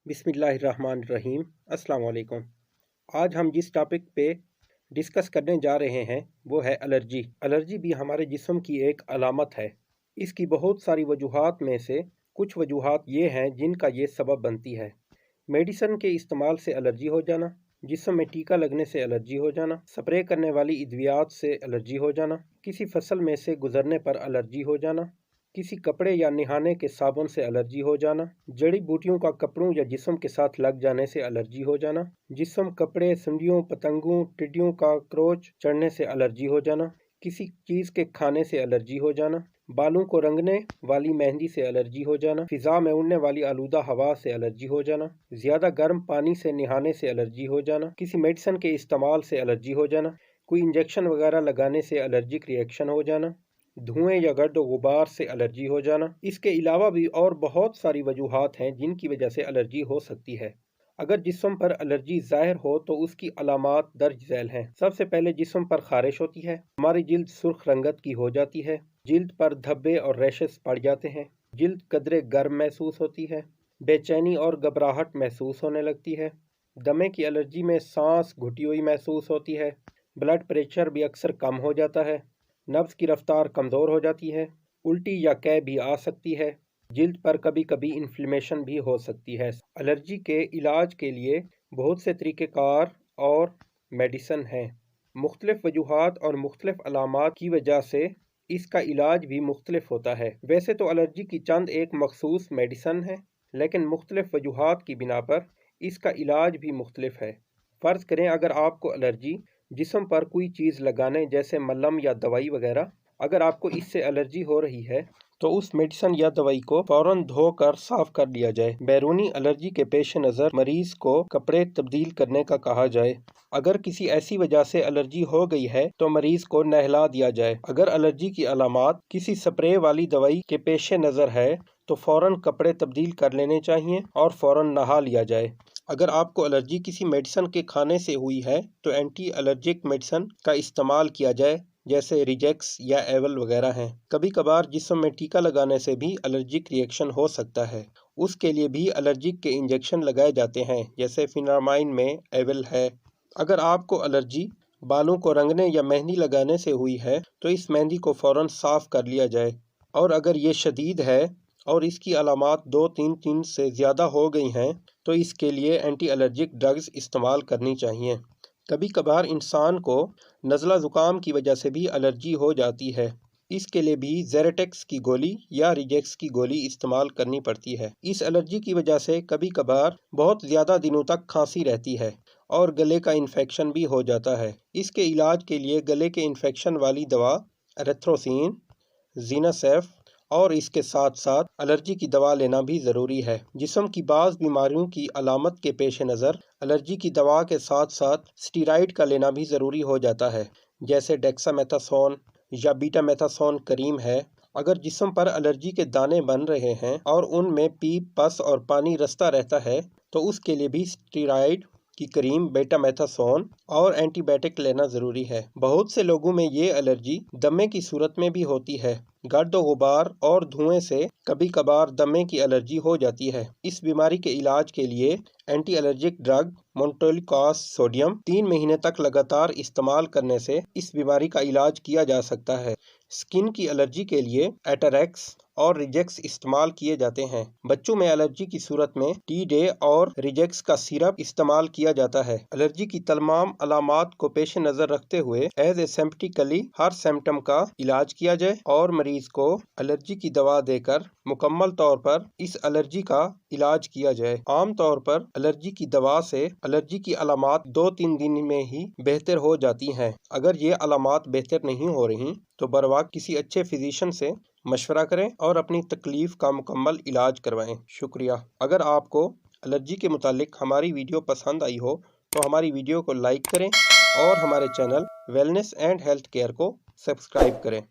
बिस्मिल्लाहिर्रहमानिर्रहीम। अस्सलाम वालेकुम। आज हम जिस टॉपिक पे डिस्कस करने जा रहे हैं वो है एलर्जी। एलर्जी भी हमारे जिस्म की एक अलामत है। इसकी बहुत सारी वजूहात में से कुछ वजूहात ये हैं जिनका ये सबब बनती है। मेडिसन के इस्तेमाल से एलर्जी हो जाना, जिस्म में टीका लगने से एलर्जी हो जाना, स्प्रे करने वाली अद्वियात से एलर्जी हो जाना, किसी फसल में से गुजरने पर एलर्जी हो जाना, किसी कपड़े या नहाने के साबुन से एलर्जी हो जाना, जड़ी बूटियों का कपड़ों या जिस्म के साथ लग जाने से एलर्जी हो जाना, जिस्म, कपड़े, सुंडियों, पतंगों, टिड्डियों का क्रोच चढ़ने से एलर्जी हो जाना, किसी चीज़ के खाने से एलर्जी हो जाना, बालों को रंगने वाली मेहंदी से एलर्जी हो जाना, फिजा में उड़ने वाली आलूदा हवा से एलर्जी हो जाना, ज़्यादा गर्म पानी से नहाने से एलर्जी हो जाना, किसी मेडिसिन के इस्तेमाल से एलर्जी हो जाना, कोई इंजेक्शन वगैरह लगाने से एलर्जिक रिएक्शन हो जाना, धुएं या गर्द गुबार से एलर्जी हो जाना। इसके अलावा भी और बहुत सारी वजूहात हैं जिनकी वजह से एलर्जी हो सकती है। अगर जिस्म पर एलर्जी ज़ाहिर हो तो उसकी अलामात दर्ज झैल हैं। सबसे पहले जिस्म पर खारिश होती है, हमारी जिल्द सुर्ख रंगत की हो जाती है, जिल्द पर धब्बे और रैशेस पड़ जाते हैं, जिल्द कदरे गर्म महसूस होती है, बेचैनी और घबराहट महसूस होने लगती है, दमे की एलर्जी में सांस घुटी हुई महसूस होती है, ब्लड प्रेशर भी अक्सर कम हो जाता है, नब्ज़ की रफ्तार कमज़ोर हो जाती है, उल्टी या कै भी आ सकती है, जिल्द पर कभी कभी इन्फ्लेमेशन भी हो सकती है। एलर्जी के इलाज के लिए बहुत से तरीक़ेकार और मेडिसन हैं। मुख्तलिफ वजूहात और मुख्तलिफ अलामात की वजह से इसका इलाज भी मुख्तलिफ होता है। वैसे तो एलर्जी की चंद एक मखसूस मेडिसन है, लेकिन मुख्तलिफ वजूहात की बिना पर इसका इलाज भी मुख्तलिफ है। फ़र्ज़ करें अगर आपको एलर्जी जिस्म पर कोई चीज़ लगाने जैसे मलहम या दवाई वगैरह, अगर आपको इससे एलर्जी हो रही है तो उस मेडिसिन या दवाई को फ़ौरन धोकर साफ़ कर लिया जाए। बैरूनी एलर्जी के पेश नज़र मरीज़ को कपड़े तब्दील करने का कहा जाए। अगर किसी ऐसी वजह से एलर्जी हो गई है तो मरीज़ को नहला दिया जाए। अगर एलर्जी की अलामात किसी स्प्रे वाली दवाई के पेश नज़र है तो फ़ौरन कपड़े तब्दील कर लेने चाहिए और फ़ौरन नहा लिया जाए। अगर आपको एलर्जी किसी मेडिसिन के खाने से हुई है तो एंटी एलर्जिक मेडिसिन का इस्तेमाल किया जाए, जैसे रिजेक्स या एवल वगैरह हैं। कभी कभार जिस्म में टीका लगाने से भी एलर्जिक रिएक्शन हो सकता है, उसके लिए भी एलर्जिक के इंजेक्शन लगाए जाते हैं, जैसे फिनामाइन में एवल है। अगर आपको एलर्जी बालों को रंगने या मेहंदी लगाने से हुई है तो इस मेहंदी को फ़ौरन साफ़ कर लिया जाए, और अगर ये शदीद है और इसकी अलामात 2-3 दिन से ज़्यादा हो गई हैं तो इसके लिए एंटी एलर्जिक ड्रग्स इस्तेमाल करनी चाहिए। कभी कभार इंसान को नज़ला ज़ुकाम की वजह से भी एलर्जी हो जाती है, इसके लिए भी ज़ेरेटेक्स की गोली या रिजेक्स की गोली इस्तेमाल करनी पड़ती है। इस एलर्जी की वजह से कभी कभार बहुत ज़्यादा दिनों तक खांसी रहती है और गले का इन्फेक्शन भी हो जाता है। इसके इलाज के लिए गले के इन्फेक्शन वाली दवा एरिथ्रोसिन, ज़ीनासेफ और इसके साथ साथ एलर्जी की दवा लेना भी ज़रूरी है। जिस्म की बाज़ बीमारियों की अलामत के पेश नज़र एलर्जी की दवा के साथ साथ स्टीराइड का लेना भी ज़रूरी हो जाता है, जैसे डेक्सामेथासोन या बीटामेथासोन करीम है। अगर जिस्म पर एलर्जी के दाने बन रहे हैं और उनमें पीप, पस और पानी रसता रहता है तो उसके लिए भी स्टीराइड की करीम, बेटामेथासोन और एंटीबायोटिक लेना ज़रूरी है। बहुत से लोगों में ये एलर्जी दमे की सूरत में भी होती है। गर्द गुबार और धुएं से कभी कभार दमे की एलर्जी हो जाती है। इस बीमारी के इलाज के लिए एंटी एलर्जिक ड्रग मोन्टेलिकोस सोडियम 3 महीने तक लगातार इस्तेमाल करने से इस बीमारी का इलाज किया जा सकता है। स्किन की एलर्जी के लिए एटरेक्स और रिजेक्स इस्तेमाल किए जाते हैं। बच्चों में एलर्जी की सूरत में टी डे और रिजेक्स का सिरप इस्तेमाल किया जाता है। एलर्जी की तमाम अलामात को पेश नज़र रखते हुए एज ए सिम्पटिकली हर सिम्टम का इलाज किया जाए और मरीज को एलर्जी की दवा देकर मुकम्मल तौर पर इस एलर्जी का इलाज किया जाए। आम तौर पर एलर्जी की दवा से एलर्जी की अलामात 2-3 दिन में ही बेहतर हो जाती हैं। अगर ये अलामात बेहतर नहीं हो रही तो बरवक्त किसी अच्छे फिजिशियन से मशवरा करें और अपनी तकलीफ का मुकम्मल इलाज करवाएं। शुक्रिया। अगर आपको एलर्जी के मुतालिक हमारी वीडियो पसंद आई हो तो हमारी वीडियो को लाइक करें और हमारे channel wellness and health care को सब्सक्राइब करें।